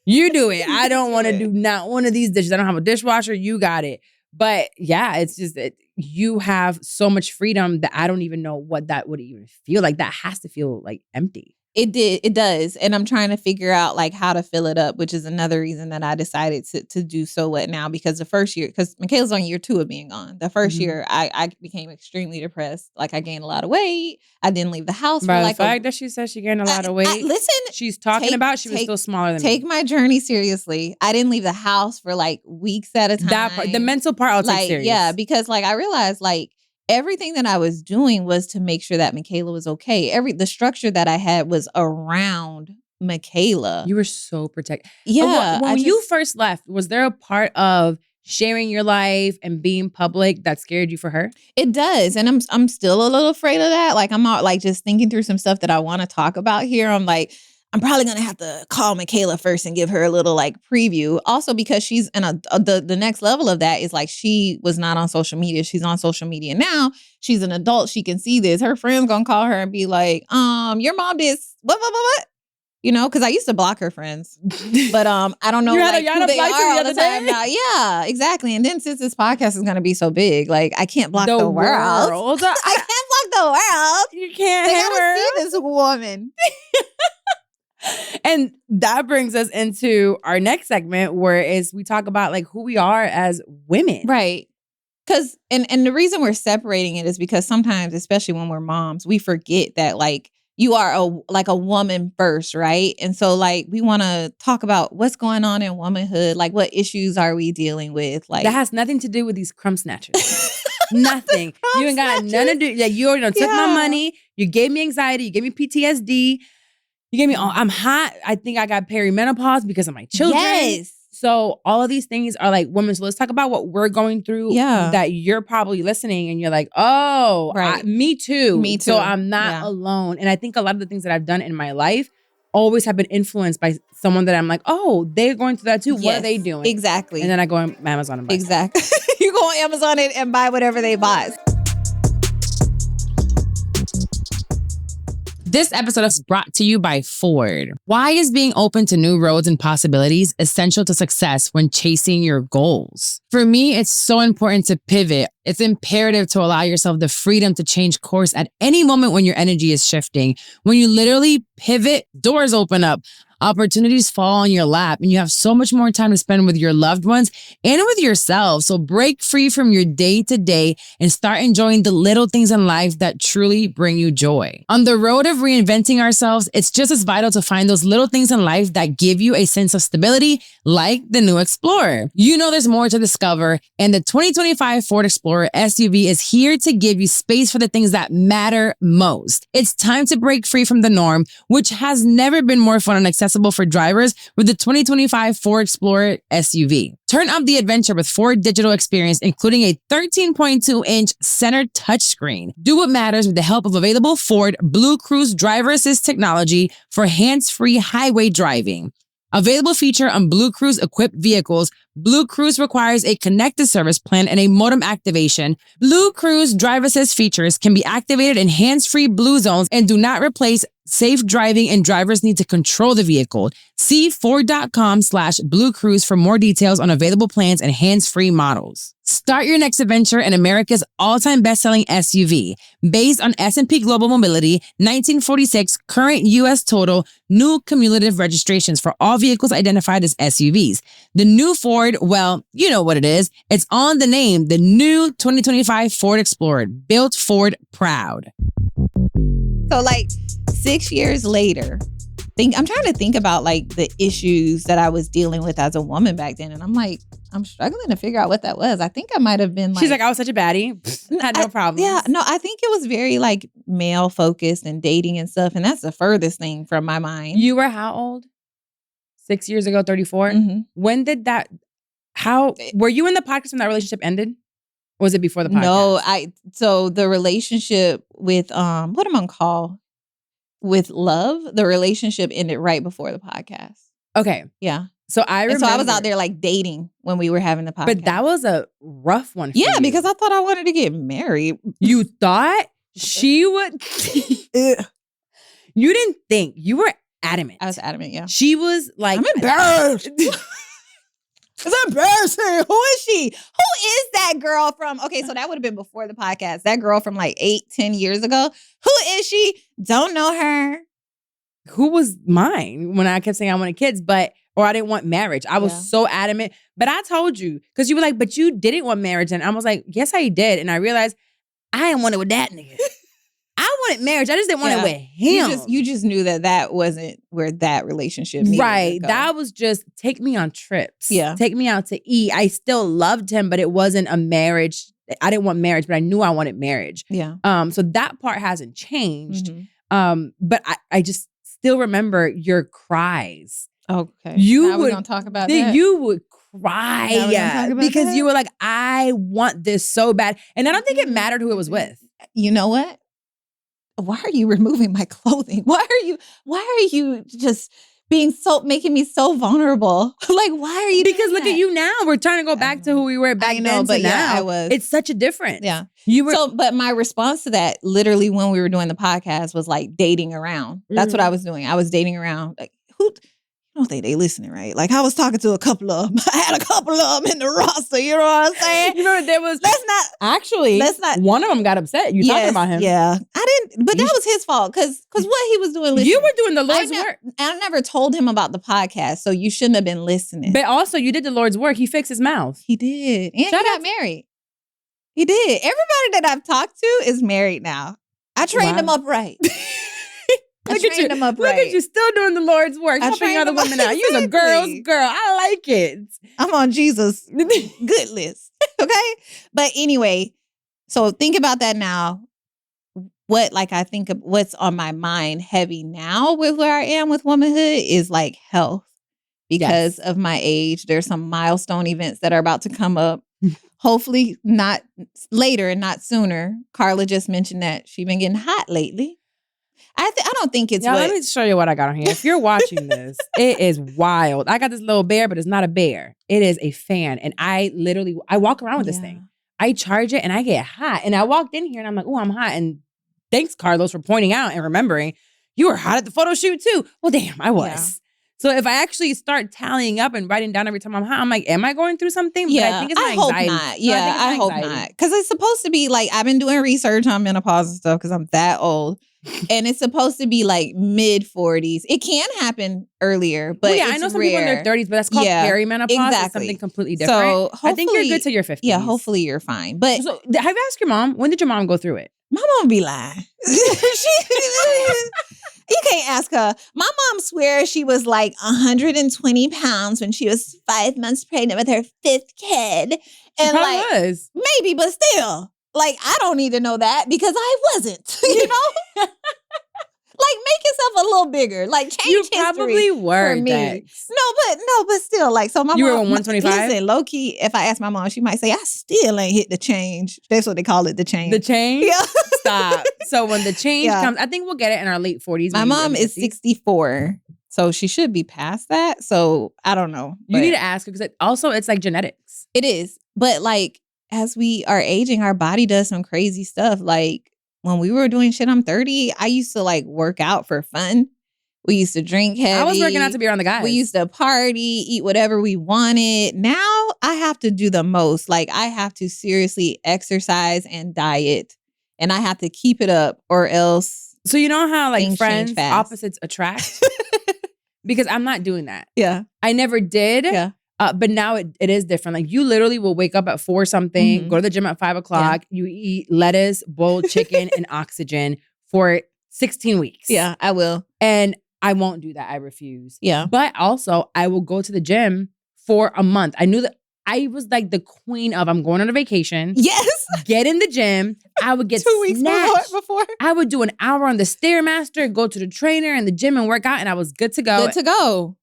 you do it. I don't want to do not one of these dishes. I don't have a dishwasher. You got it. But yeah, it's just that you have so much freedom that I don't even know what that would even feel like. That has to feel like empty. It does. And I'm trying to figure out like how to fill it up, which is another reason that I decided to do So What Now. Because the first year, because Michaela's on year 2 of being gone. The first year, I became extremely depressed. Like I gained a lot of weight. I didn't leave the house for like the fact that she says she gained a lot of weight. Listen, she's talking about she was still smaller than me. Take my journey seriously. I didn't leave the house for like weeks at a time. That part, the mental part I'll take serious. Yeah, because like I realized like everything that I was doing was to make sure that Michaela was okay. The structure that I had was around Michaela. You were so protected. Yeah. When you first left, was there a part of sharing your life and being public that scared you for her? It does. And I'm still a little afraid of that. Like I'm not like just thinking through some stuff that I want to talk about here. I'm like, I'm probably gonna have to call Michaela first and give her a little like preview. Also because she's in the next level of that is like she was not on social media. She's on social media now. She's an adult. She can see this. Her friends gonna call her and be like, your mom did what? You know, because I used to block her friends, but I don't know like who they are all the time now. Yeah, exactly. And then since this podcast is going to be so big, like I can't block the world. I can't block the world. You can't. They gotta see this woman. And that brings us into our next segment, where we talk about like who we are as women, right? Because and the reason we're separating it is because sometimes, especially when we're moms, we forget that like. You are a woman first, right? And so like we want to talk about what's going on in womanhood, like what issues are we dealing with? Like that has nothing to do with these crumb snatchers. Nothing. You ain't got none to do. Like you already took my money. You gave me anxiety. You gave me PTSD. You gave me. I'm hot. I think I got perimenopause because of my children. Yes. So all of these things are like women. So let's talk about what we're going through. Yeah. That you're probably listening and you're like, oh, right. Me too. Me too. So I'm not alone. And I think a lot of the things that I've done in my life always have been influenced by someone that I'm like, oh, they're going through that too. Yes, what are they doing? Exactly. And then I go on Amazon and buy exactly. You go on Amazon and buy whatever they buy. This episode is brought to you by Ford. Why is being open to new roads and possibilities essential to success when chasing your goals? For me, it's so important to pivot. It's imperative to allow yourself the freedom to change course at any moment when your energy is shifting. When you literally pivot, doors open up. Opportunities fall on your lap and you have so much more time to spend with your loved ones and with yourself. So break free from your day to day and start enjoying the little things in life that truly bring you joy. On the road of reinventing ourselves, it's just as vital to find those little things in life that give you a sense of stability, like the new Explorer. You know there's more to discover, and the 2025 Ford Explorer SUV is here to give you space for the things that matter most. It's time to break free from the norm, which has never been more fun and accessible for drivers with the 2025 Ford Explorer SUV. Turn up the adventure with Ford Digital Experience, including a 13.2-inch center touchscreen. Do what matters with the help of available Ford Blue Cruise driver assist technology for hands-free highway driving. Available feature on Blue Cruise equipped vehicles. Blue Cruise requires a connected service plan and a modem activation. Blue Cruise drive assist features can be activated in hands-free Blue zones and do not replace safe driving, and drivers need to control the vehicle. See Ford.com/Blue Cruise for more details on available plans and hands-free models. Start your next adventure in America's all-time best-selling SUV. Based on S&P Global Mobility, 1946 current U.S. total, new cumulative registrations for all vehicles identified as SUVs. The new Ford, well, you know what it is. It's on the name, the new 2025 Ford Explorer, built Ford proud. So like 6 years later, I'm trying to think about like the issues that I was dealing with as a woman back then. And I'm like, I'm struggling to figure out what that was. I think I might have been like... She's like, I was such a baddie. Had no problem. Yeah, no, I think it was very like male focused and dating and stuff. And that's the furthest thing from my mind. You were how old? 6 years ago, 34? Mm-hmm. When did that... Were you in the podcast when that relationship ended? Or was it before the podcast? No, so the relationship with, what am I gonna call? With Love, the relationship ended right before the podcast. Okay. Yeah. So I remember. And so I was out there like dating when we were having the podcast. But that was a rough one for you. Yeah, because I thought I wanted to get married. You thought she would? You didn't think. You were adamant. I was adamant, yeah. She was like. I'm embarrassed. It's embarrassing. Who is she? Who is that girl from? Okay, so that would have been before the podcast. That girl from like 8-10 years ago. Who is she? Don't know her. Who was mine when I kept saying I wanted kids, or I didn't want marriage. I was so adamant. But I told you, because you were like, but you didn't want marriage. And I was like, yes, I did. And I realized I didn't want it with that nigga. I wanted marriage. I just didn't want it with him. You just knew that wasn't where that relationship needed to go. That was just take me on trips. Yeah. Take me out to eat. I still loved him, but it wasn't a marriage. I didn't want marriage, but I knew I wanted marriage. Yeah. So that part hasn't changed. Mm-hmm. But I just still remember your cries. Okay. We're gonna talk about that. You would cry because you were like, I want this so bad. And I don't think it mattered who it was with. You know what? Why are you removing my clothing? Why are you just making me so vulnerable? Like, why are you Because look at you now. We're trying to go back to who we were back then to now. I was. It's such a difference. Yeah. You were but my response to that, literally when we were doing the podcast, was like dating around. That's what I was doing. I was dating around. Like, who? I don't think they listening, right? Like, I was talking to a couple of them. I had a couple of them in the roster. You know what I'm saying? You remember there was... Let's not... One of them got upset. You talking about him. Yeah. I didn't... But that was his fault. Because what he was doing... Listen, you were doing the Lord's work. I never told him about the podcast, so you shouldn't have been listening. But also, you did the Lord's work. He fixed his mouth. He did. And he got married. He did. Everybody that I've talked to is married now. I trained them up right. Look at you still doing the Lord's work, helping other women out. You're a girl's girl. I like it. I'm on Jesus' good list. Okay? But anyway, so think about that now. I think of what's on my mind heavy now with where I am with womanhood is like health. Because of my age, there's some milestone events that are about to come up. Hopefully not later and not sooner. Carla just mentioned that she's been getting hot lately. I don't think it's let me show you what I got on here. If you're watching this, it is wild. I got this little bear, but it's not a bear. It is a fan. And I walk around with this thing. I charge it and I get hot. And I walked in here and I'm like, oh, I'm hot. And thanks, Carlos, for pointing out and remembering you were hot at the photo shoot too. Well, damn, I was. Yeah. So if I actually start tallying up and writing down every time I'm hot, I'm like, am I going through something? Yeah, but I think it's my anxiety. Hope not. Yeah, I hope not. Because it's supposed to be like, I've been doing research on menopause and stuff because I'm that old. And it's supposed to be like mid 40s. It can happen earlier, but I know some people in their 30s, but that's called perimenopause. Exactly. It's something completely different. So I think you're good till you're 50s. Yeah, hopefully you're fine. But have you asked your mom? When did your mom go through it? My mom be lying. You can't ask her. My mom swears she was like 120 pounds when she was 5 months pregnant with her 5th kid. And was. Maybe, but still. Like, I don't need to know that because I wasn't, you know? Like, make yourself a little bigger. Like, change history. You probably were. For me. No, but still, like, so my you mom. You were on 125? Listen, low key, if I ask my mom, she might say, I still ain't hit the change. That's what they call it, the change. The change? Yeah. Stop. So when the change comes, I think we'll get it in our late 40s. My mom is 64. So she should be past that. So I don't know. You need to ask her because it's like genetics. It is. But like, as we are aging, our body does some crazy stuff. Like when we were doing shit, I'm 30, I used to like work out for fun. We used to drink heavy. I was working out to be around the guys. We used to party, eat whatever we wanted. Now I have to do the most. Like I have to seriously exercise and diet. And I have to keep it up or else. So you know how like friends, opposites attract? Because I'm not doing that. Yeah. I never did. Yeah. But now it is different. Like you literally will wake up at 4 something, go to the gym at 5 o'clock. Yeah. You eat lettuce, boiled chicken, and oxygen for 16 weeks. Yeah, I will. And I won't do that. I refuse. Yeah. But also I will go to the gym for a month. I knew that I was like the queen of I'm going on a vacation. Yes. Get in the gym. I would get 2 weeks before. I would do an hour on the Stairmaster, go to the trainer in the gym and work out. And I was good to go. Good to go.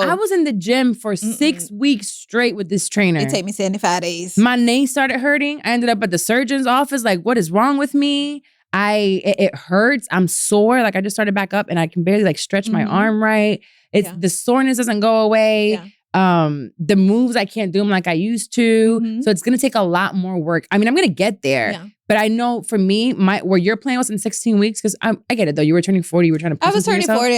I was in the gym for 6 weeks straight with this trainer. It took me 75 days. My knee started hurting. I ended up at the surgeon's office. Like, what is wrong with me? It hurts. I'm sore. Like I just started back up and I can barely like stretch my arm right. The soreness doesn't go away. Yeah. The moves I can't do them like I used to. So it's gonna take a lot more work. I mean, I'm gonna get there. Yeah. But I know for me, where your plan was in 16 weeks, because I get it though. You were turning 40, you were trying to push I was turning yourself. 40.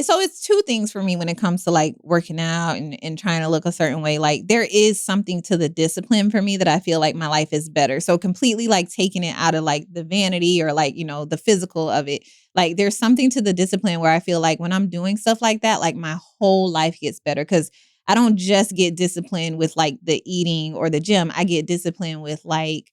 So it's 2 things for me when it comes to like working out and trying to look a certain way. Like there is something to the discipline for me that I feel like my life is better. So completely like taking it out of like the vanity or like, you know, the physical of it. Like there's something to the discipline where I feel like when I'm doing stuff like that, like my whole life gets better because I don't just get disciplined with like the eating or the gym. I get disciplined with like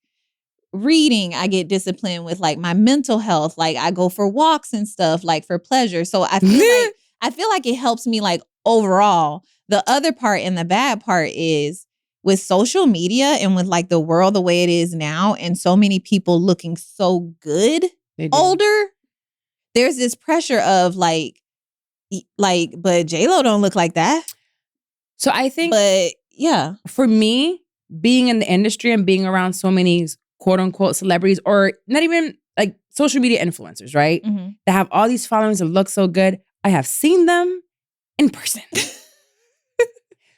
reading. I get disciplined with like my mental health. Like I go for walks and stuff like for pleasure. So I feel like it helps me like overall. The other part and the bad part is with social media and with like the world the way it is now and so many people looking so good older. There's this pressure of like, but J-Lo don't look like that. So I think, but Yeah. For me, being in the industry and being around so many quote unquote celebrities, or not even like social media influencers, right? Mm-hmm. That have all these followers that look so good. I have seen them in person.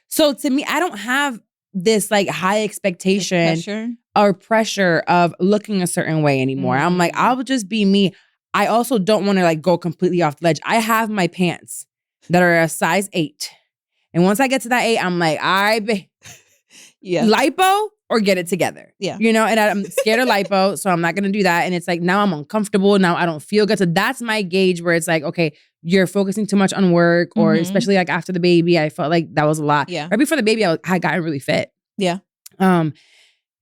So to me, I don't have this like high expectation or pressure of looking a certain way anymore. I'm like, I'll just be me. I also don't want to like go completely off the ledge. I have my pants that are a size 8. And once I get to that 8, I'm like, lipo or get it together. Yeah. You know, and I'm scared of lipo, so I'm not going to do that. And it's like, now I'm uncomfortable. Now I don't feel good. So that's my gauge where it's like, okay, you're focusing too much on work, or especially like after the baby, I felt like that was a lot. Yeah. Right before the baby, I had gotten really fit. Yeah. And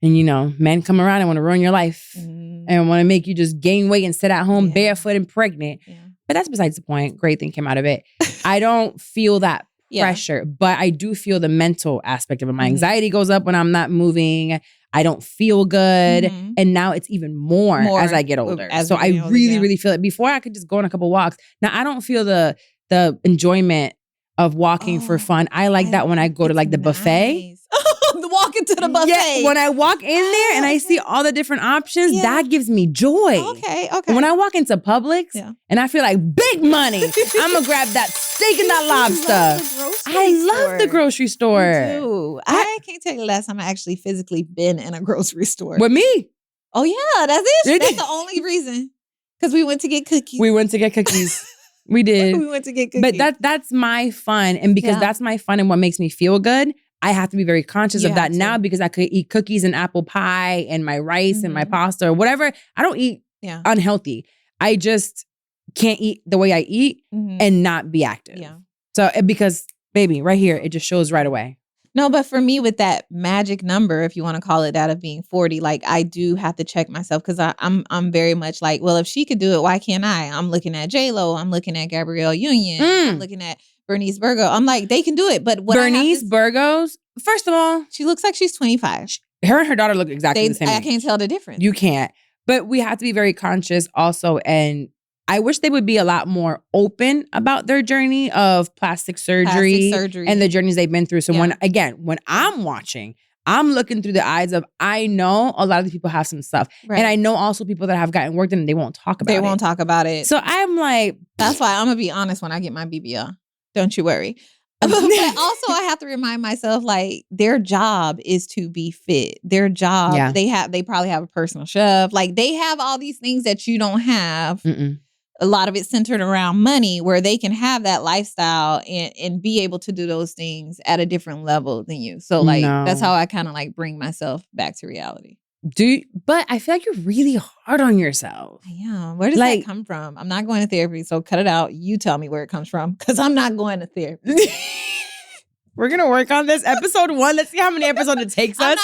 you know, men come around and want to ruin your life and want to make you just gain weight and sit at home barefoot and pregnant. Yeah. But that's besides the point. Great thing came out of it. I don't feel that pressure, but I do feel the mental aspect of it. My anxiety goes up when I'm not moving. I don't feel good. And now it's even more as I get older. So I really feel it. Before I could just go on a couple walks. Now I don't feel the enjoyment of walking for fun. I like that when I go to like the buffet. Walking to the buffet. Yeah, when I walk in there and I see all the different options, that gives me joy. Okay. When I walk into Publix and I feel like big money, I'm going to grab that steak and that lobster. I love the grocery store. Me too. I can't tell you the last time I actually physically been in a grocery store. With me. Oh yeah, that's it. That's the only reason. Because we went to get cookies. We went to get cookies. We did. We went to get cookies. But that's my fun. And because that's my fun and what makes me feel good, I have to be very conscious of that now, because I could eat cookies and apple pie and my rice and my pasta or whatever. I don't eat unhealthy. I just can't eat the way I eat and not be active. Yeah. So because, baby, right here, it just shows right away. No, but for me, with that magic number, if you want to call it that, of being 40, like I do have to check myself, because I'm very much like, well, if she could do it, why can't I? I'm looking at J-Lo. I'm looking at Gabrielle Union. I'm looking at Bernice Burgos. I'm like, they can do it. But what Bernice Burgos, first of all, she looks like she's 25. Her and her daughter look exactly the same. I can't tell the difference. You can't. But we have to be very conscious also. And I wish they would be a lot more open about their journey of plastic surgery and the journeys they've been through. So when I'm watching, I'm looking through the eyes of, I know a lot of these people have some stuff. Right. And I know also people that have gotten work done and they won't talk about it. They won't talk about it. So I'm like, that's why I'm going to be honest when I get my BBL. Don't you worry. But also I have to remind myself, like, their job is to be fit. Their job, they probably have a personal chef. Like, they have all these things that you don't have. A lot of it centered around money, where they can have that lifestyle and be able to do those things at a different level than you. So like, that's how I kind of like bring myself back to reality. But I feel like you're really hard on yourself. Yeah. Where does that come from? I'm not going to therapy, so cut it out. You tell me where it comes from, because I'm not going to therapy. We're going to work on this. Episode 1. Let's see how many episodes it takes us.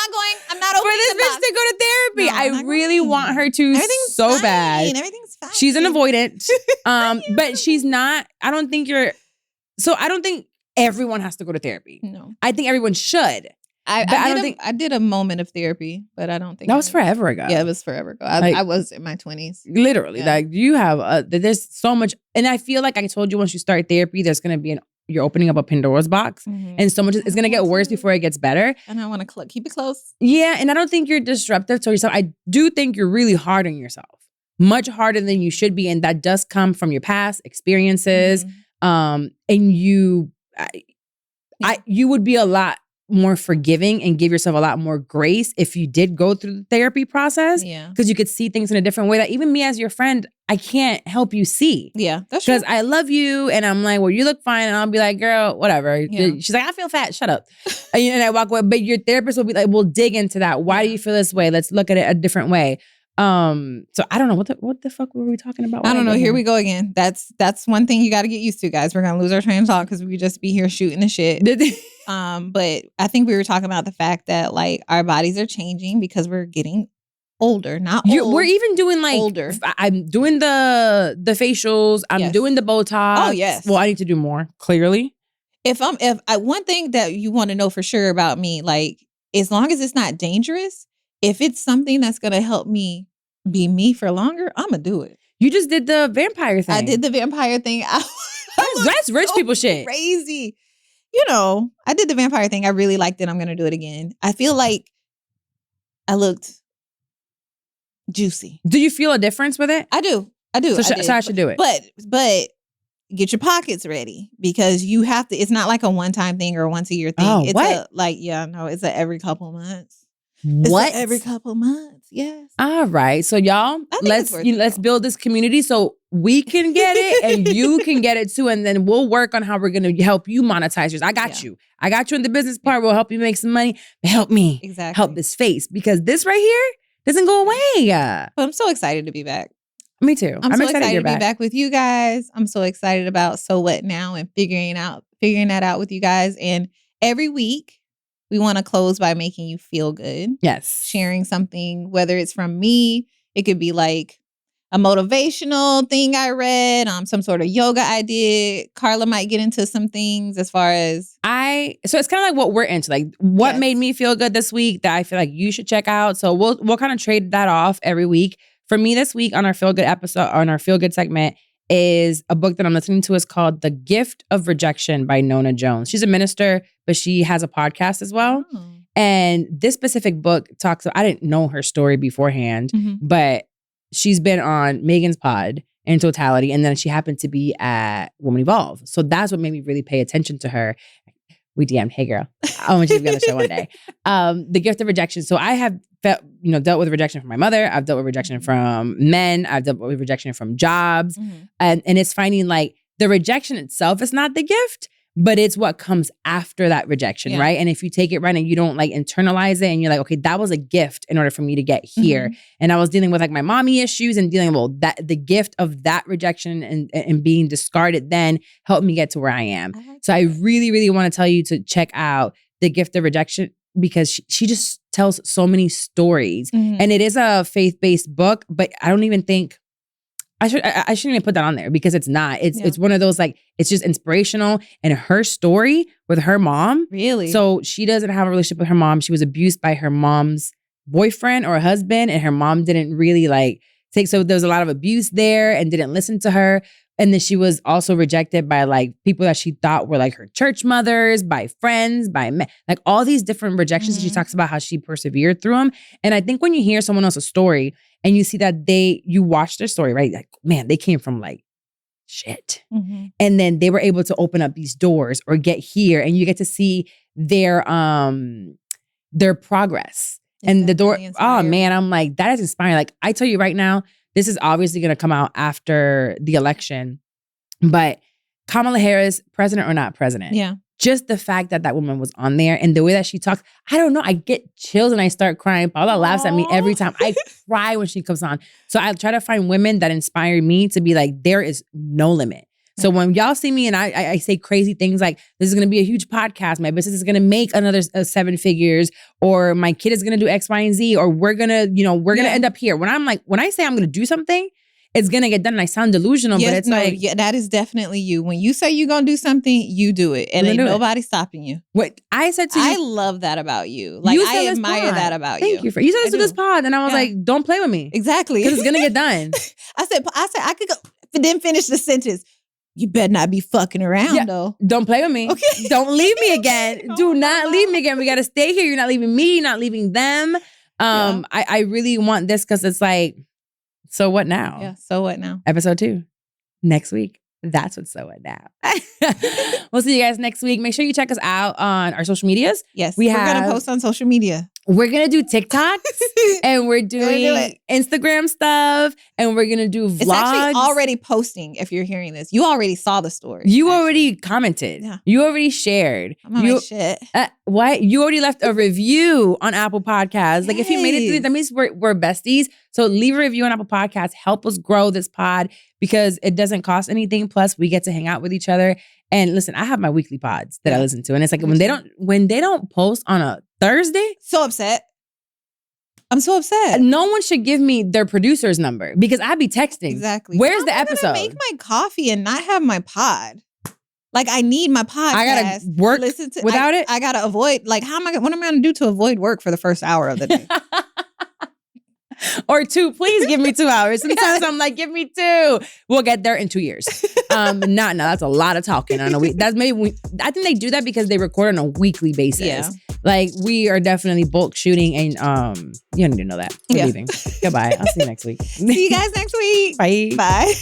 I'm not opening for this bitch to go to therapy. No, I really want her to so fine. bad. Everything's fine. She's an avoidant. But she's not. I don't think everyone has to go to therapy. No. I think everyone should. I did a moment of therapy, but I don't think that was forever ago. Yeah, it was forever ago. I was in my 20s. Literally, like you have there's so much, and I feel like I told you, once you start therapy, there's gonna be you're opening up a Pandora's box, and so much is gonna get worse before it gets better. And I want to keep it close. Yeah, and I don't think you're disruptive to yourself. I do think you're really hard on yourself, much harder than you should be, and that does come from your past experiences. And you would be a lot more forgiving and give yourself a lot more grace if you did go through the therapy process. Yeah. Because you could see things in a different way that even me as your friend, I can't help you see. Yeah, that's true. Because I love you and I'm like, well, you look fine. And I'll be like, girl, whatever. Yeah. She's like, I feel fat. Shut up. and I walk away. But your therapist will be like, we'll dig into that. Why do you feel this way? Let's look at it a different way. So I don't know what the fuck were we talking about? I don't know. Here we go again. That's one thing you got to get used to, guys. We're gonna lose our train of thought because we could just be here shooting the shit. But I think we were talking about the fact that like our bodies are changing because we're getting older. Not old. We're even doing like older. I'm doing the facials. I'm doing the Botox. Oh yes. Well, I need to do more. Clearly, one thing that you want to know for sure about me, like as long as it's not dangerous. If it's something that's going to help me be me for longer, I'm going to do it. You just did the vampire thing. I did the vampire thing. That's rich people shit. Crazy. I did the vampire thing. I really liked it. I'm going to do it again. I feel like I looked juicy. Do you feel a difference with it? I do. So I should do it. But get your pockets ready because you have to. It's not like a one-time thing or a once-a-year thing. Oh, it's what? It's a every couple months. What? Every couple months. Yes. All right. So y'all, let's build this community so we can get it and you can get it too. And then we'll work on how we're going to help you monetize yours. I got you. I got you in the business part. We'll help you make some money. But help me help this face because this right here doesn't go away. But I'm so excited to be back. Me too. I'm so excited to be back with you guys. I'm so excited about So What Now and figuring that out with you guys. And every week, we want to close by making you feel good. Yes. Sharing something, whether it's from me, it could be like a motivational thing I read, some sort of yoga I did. Carla might get into some things as far as so it's kind of like what we're into, like what made me feel good this week that I feel like you should check out. So we'll kind of trade that off every week. For me this week on our Feel Good episode, on our Feel Good segment, is a book that I'm listening to. Is called The Gift of Rejection by Nona Jones. She's a minister, but she has a podcast as well. Oh. And this specific book I didn't know her story beforehand, but she's been on Megan's pod in totality. And then she happened to be at Woman Evolve. So that's what made me really pay attention to her. We DM'd, hey girl, I want you to be on the show one day. The Gift of Rejection. So I have dealt with rejection from my mother. I've dealt with rejection from men. I've dealt with rejection from jobs. And it's finding like the rejection itself is not the gift, but it's what comes after that rejection, right? And if you take it right and you don't like internalize it and you're like, okay, that was a gift in order for me to get here. And I was dealing with like my mommy issues and dealing with the gift of that rejection and being discarded then helped me get to where I am. So I really, really want to tell you to check out The Gift of Rejection because she just tells so many stories. And it is a faith-based book, but I don't even think I shouldn't even put that on there because it's not. It's one of those like, it's just inspirational. And her story with her mom. Really? So she doesn't have a relationship with her mom. She was abused by her mom's boyfriend or husband. And her mom didn't really like so there was a lot of abuse there and didn't listen to her. And then she was also rejected by like people that she thought were like her church mothers, by friends, by men, like all these different rejections. She talks about how she persevered through them. And I think when you hear someone else's story and you see that you watch their story, right? Like, man, they came from like shit. And then they were able to open up these doors or get here and you get to see their progress. And the door, oh man, I'm like, that is inspiring. Like I tell you right now, this is obviously going to come out after the election, but Kamala Harris, president or not president. Yeah. Just the fact that woman was on there and the way that she talks, I don't know. I get chills and I start crying. Paula laughs at me every time. I cry when she comes on. So I try to find women that inspire me to be like, there is no limit. So when y'all see me and I say crazy things like, this is going to be a huge podcast, my business is going to make another 7 figures, or my kid is going to do X, Y, and Z, or we're going to, we're going to end up here. When I say I'm going to do something, it's going to get done. And I sound delusional, but it's that is definitely you. When you say you're going to do something, you do it. And ain't nobody stopping you. What I said to you. I love that about you. Like I admire that about you. Thank you. You said this to this pod. And I was like, don't play with me. Exactly. Because it's going to get done. I said I could go, didn't finish the sentence. You better not be fucking around though. Don't play with me. Okay. Don't leave me again. Do not leave me again. We got to stay here. You're not leaving me. You're not leaving them. I really want this because it's like, so what now? Yeah. So what now? Episode 2 next week. That's what's so what now. We'll see you guys next week. Make sure you check us out on our social medias. Yes. We're going to post on social media. We're going to do TikToks and we're doing Instagram stuff and we're going to do vlogs. It's actually already posting if you're hearing this. You already saw the story. You already commented. Yeah. You already shared. I'm on shit. What? You already left a review on Apple Podcasts. Like if you made it through, that means we're besties. So leave a review on Apple Podcasts. Help us grow this pod because it doesn't cost anything. Plus we get to hang out with each other. And listen, I have my weekly pods that I listen to. And it's like when they don't post on a Thursday. So upset. I'm so upset. No one should give me their producer's number because I'd be texting. Exactly. Where's the episode? I'm gonna make my coffee and not have my pod. Like I need my podcast. I gotta work without it. I gotta avoid. Like what am I gonna do to avoid work for the first hour of the day? or 2. Please give me 2 hours. Sometimes I'm like, give me 2. We'll get there in 2 years. No, that's a lot of talking on a week. That's I think they do that because they record on a weekly basis. Yeah. Like we are definitely bulk shooting, and you don't need to know that. We're leaving. Goodbye. I'll see you next week. See you guys next week. Bye. Bye.